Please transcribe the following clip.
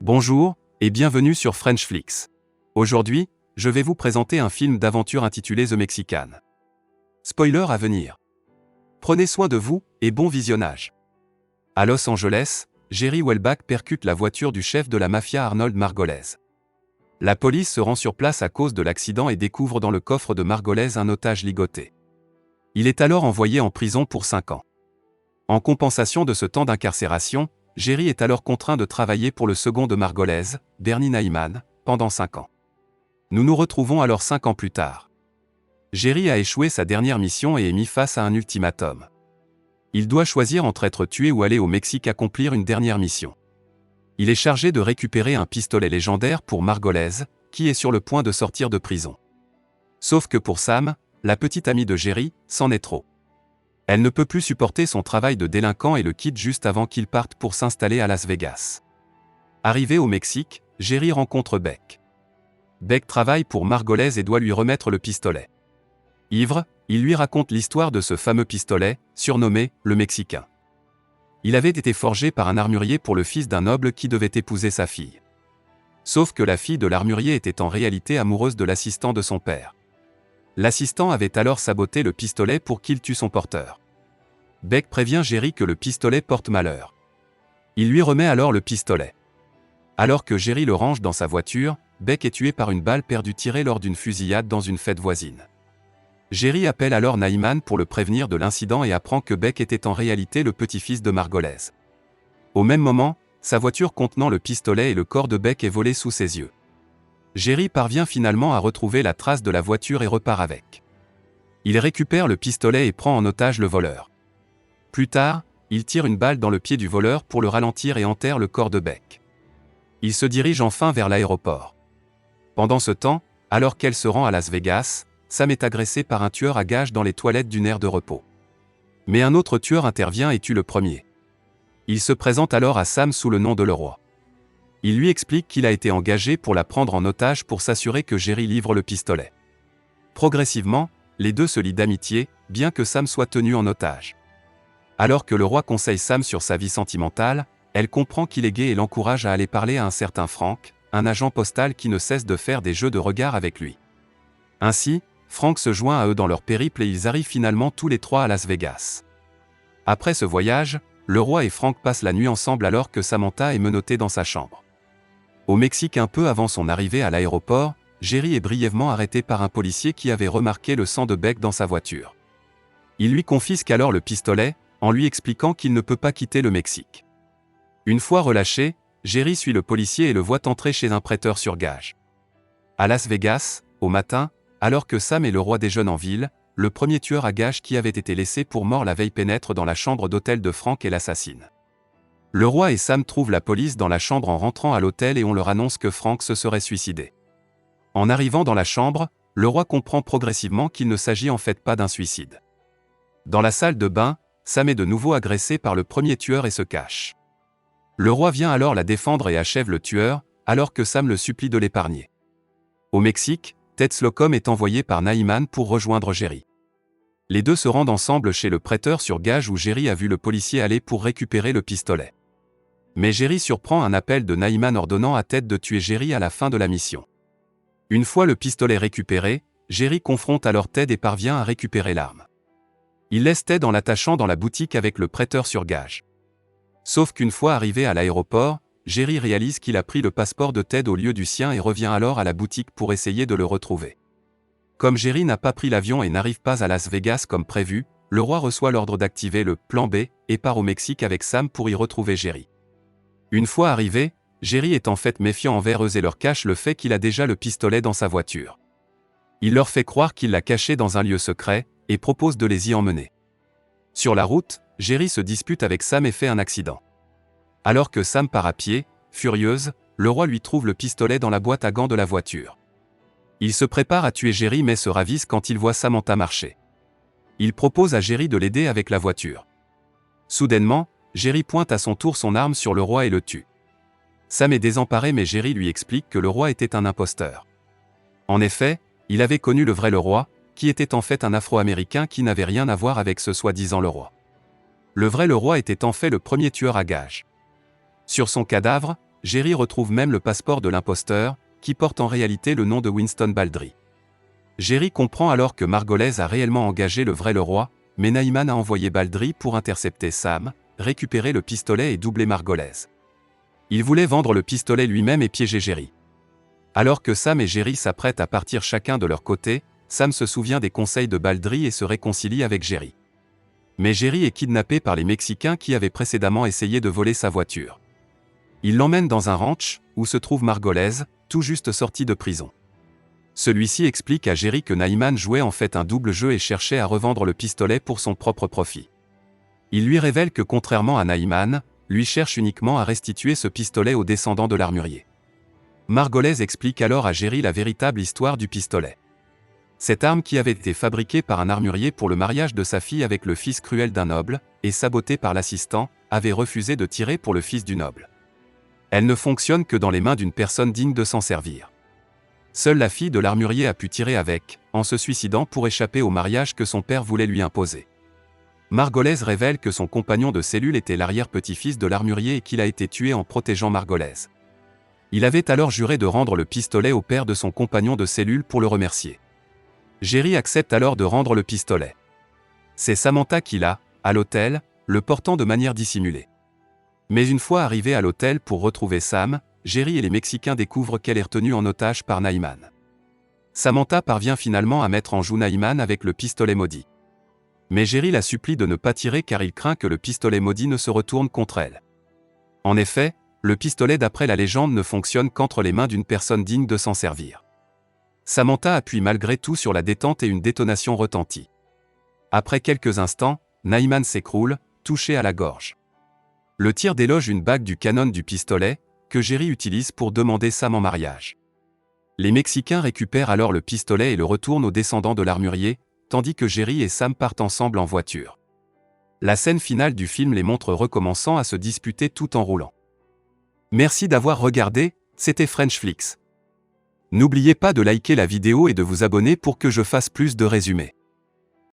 Bonjour, et bienvenue sur Frenchflix. Aujourd'hui, je vais vous présenter un film d'aventure intitulé The Mexican. Spoiler à venir. Prenez soin de vous, et bon visionnage. À Los Angeles, Jerry Welbach percute la voiture du chef de la mafia Arnold Margolese. La police se rend sur place à cause de l'accident et découvre dans le coffre de Margolese un otage ligoté. Il est alors envoyé en prison pour 5 ans. En compensation de ce temps d'incarcération, Jerry est alors contraint de travailler pour le second de Margolese, Bernie Naiman, pendant 5 ans. Nous nous retrouvons alors 5 ans plus tard. Jerry a échoué sa dernière mission et est mis face à un ultimatum. Il doit choisir entre être tué ou aller au Mexique accomplir une dernière mission. Il est chargé de récupérer un pistolet légendaire pour Margolese, qui est sur le point de sortir de prison. Sauf que pour Sam, la petite amie de Jerry, c'en est trop. Elle ne peut plus supporter son travail de délinquant et le quitte juste avant qu'il parte pour s'installer à Las Vegas. Arrivé au Mexique, Jerry rencontre Beck. Beck travaille pour Margolese et doit lui remettre le pistolet. Ivre, il lui raconte l'histoire de ce fameux pistolet, surnommé « le Mexicain ». Il avait été forgé par un armurier pour le fils d'un noble qui devait épouser sa fille. Sauf que la fille de l'armurier était en réalité amoureuse de l'assistant de son père. L'assistant avait alors saboté le pistolet pour qu'il tue son porteur. Beck prévient Jerry que le pistolet porte malheur. Il lui remet alors le pistolet. Alors que Jerry le range dans sa voiture, Beck est tué par une balle perdue tirée lors d'une fusillade dans une fête voisine. Jerry appelle alors Naiman pour le prévenir de l'incident et apprend que Beck était en réalité le petit-fils de Margolese. Au même moment, sa voiture contenant le pistolet et le corps de Beck est volée sous ses yeux. Jerry parvient finalement à retrouver la trace de la voiture et repart avec. Il récupère le pistolet et prend en otage le voleur. Plus tard, il tire une balle dans le pied du voleur pour le ralentir et enterre le corps de Beck. Il se dirige enfin vers l'aéroport. Pendant ce temps, alors qu'elle se rend à Las Vegas, Sam est agressé par un tueur à gages dans les toilettes d'une aire de repos. Mais un autre tueur intervient et tue le premier. Il se présente alors à Sam sous le nom de Leroy. Il lui explique qu'il a été engagé pour la prendre en otage pour s'assurer que Jerry livre le pistolet. Progressivement, les deux se lient d'amitié, bien que Sam soit tenu en otage. Alors que Leroy conseille Sam sur sa vie sentimentale, elle comprend qu'il est gay et l'encourage à aller parler à un certain Frank, un agent postal qui ne cesse de faire des jeux de regard avec lui. Ainsi, Frank se joint à eux dans leur périple et ils arrivent finalement tous les trois à Las Vegas. Après ce voyage, Leroy et Frank passent la nuit ensemble alors que Samantha est menottée dans sa chambre. Au Mexique, un peu avant son arrivée à l'aéroport, Jerry est brièvement arrêté par un policier qui avait remarqué le sang de Beck dans sa voiture. Il lui confisque alors le pistolet, en lui expliquant qu'il ne peut pas quitter le Mexique. Une fois relâché, Jerry suit le policier et le voit entrer chez un prêteur sur gages. À Las Vegas, au matin, alors que Sam et Leroy déjeunent en ville, le premier tueur à gages qui avait été laissé pour mort la veille pénètre dans la chambre d'hôtel de Frank et l'assassine. Leroy et Sam trouvent la police dans la chambre en rentrant à l'hôtel et on leur annonce que Frank se serait suicidé. En arrivant dans la chambre, Leroy comprend progressivement qu'il ne s'agit en fait pas d'un suicide. Dans la salle de bain, Sam est de nouveau agressé par le premier tueur et se cache. Leroy vient alors la défendre et achève le tueur, alors que Sam le supplie de l'épargner. Au Mexique, Ted Slocum est envoyé par Naiman pour rejoindre Jerry. Les deux se rendent ensemble chez le prêteur sur gages où Jerry a vu le policier aller pour récupérer le pistolet. Mais Jerry surprend un appel de Naiman ordonnant à Ted de tuer Jerry à la fin de la mission. Une fois le pistolet récupéré, Jerry confronte alors Ted et parvient à récupérer l'arme. Il laisse Ted en l'attachant dans la boutique avec le prêteur sur gages. Sauf qu'une fois arrivé à l'aéroport, Jerry réalise qu'il a pris le passeport de Ted au lieu du sien et revient alors à la boutique pour essayer de le retrouver. Comme Jerry n'a pas pris l'avion et n'arrive pas à Las Vegas comme prévu, Leroy reçoit l'ordre d'activer le plan B et part au Mexique avec Sam pour y retrouver Jerry. Une fois arrivé, Jerry est en fait méfiant envers eux et leur cache le fait qu'il a déjà le pistolet dans sa voiture. Il leur fait croire qu'il l'a caché dans un lieu secret, et propose de les y emmener. Sur la route, Jerry se dispute avec Sam et fait un accident. Alors que Sam part à pied, furieuse, Leroy lui trouve le pistolet dans la boîte à gants de la voiture. Il se prépare à tuer Jerry mais se ravise quand il voit Samantha marcher. Il propose à Jerry de l'aider avec la voiture. Soudainement, Jerry pointe à son tour son arme sur Leroy et le tue. Sam est désemparé mais Jerry lui explique que Leroy était un imposteur. En effet, il avait connu le vrai Leroy, qui était en fait un Afro-Américain qui n'avait rien à voir avec ce soi-disant Leroy. Le vrai Leroy était en fait le premier tueur à gages. Sur son cadavre, Jerry retrouve même le passeport de l'imposteur, qui porte en réalité le nom de Winston Baldry. Jerry comprend alors que Margolese a réellement engagé le vrai Leroy, mais Nyman a envoyé Baldry pour intercepter Sam, récupérer le pistolet et doubler Margolese. Il voulait vendre le pistolet lui-même et piéger Jerry. Alors que Sam et Jerry s'apprêtent à partir chacun de leur côté, Sam se souvient des conseils de Baldry et se réconcilie avec Jerry. Mais Jerry est kidnappé par les Mexicains qui avaient précédemment essayé de voler sa voiture. Il l'emmène dans un ranch, où se trouve Margolese, tout juste sorti de prison. Celui-ci explique à Jerry que Nyman jouait en fait un double jeu et cherchait à revendre le pistolet pour son propre profit. Il lui révèle que contrairement à Nyman, lui cherche uniquement à restituer ce pistolet aux descendants de l'armurier. Margolese explique alors à Jerry la véritable histoire du pistolet. Cette arme qui avait été fabriquée par un armurier pour le mariage de sa fille avec le fils cruel d'un noble, et sabotée par l'assistant, avait refusé de tirer pour le fils du noble. Elle ne fonctionne que dans les mains d'une personne digne de s'en servir. Seule la fille de l'armurier a pu tirer avec, en se suicidant pour échapper au mariage que son père voulait lui imposer. Margolese révèle que son compagnon de cellule était l'arrière-petit-fils de l'armurier et qu'il a été tué en protégeant Margolese. Il avait alors juré de rendre le pistolet au père de son compagnon de cellule pour le remercier. Jerry accepte alors de rendre le pistolet. C'est Samantha qui l'a, à l'hôtel, le portant de manière dissimulée. Mais une fois arrivé à l'hôtel pour retrouver Sam, Jerry et les Mexicains découvrent qu'elle est retenue en otage par Nyman. Samantha parvient finalement à mettre en joue Nyman avec le pistolet maudit. Mais Jerry la supplie de ne pas tirer car il craint que le pistolet maudit ne se retourne contre elle. En effet, le pistolet d'après la légende ne fonctionne qu'entre les mains d'une personne digne de s'en servir. Samantha appuie malgré tout sur la détente et une détonation retentit. Après quelques instants, Nyman s'écroule, touché à la gorge. Le tir déloge une bague du canon du pistolet, que Jerry utilise pour demander Sam en mariage. Les Mexicains récupèrent alors le pistolet et le retournent aux descendants de l'armurier, tandis que Jerry et Sam partent ensemble en voiture. La scène finale du film les montre recommençant à se disputer tout en roulant. Merci d'avoir regardé, c'était Frenchflix. N'oubliez pas de liker la vidéo et de vous abonner pour que je fasse plus de résumés.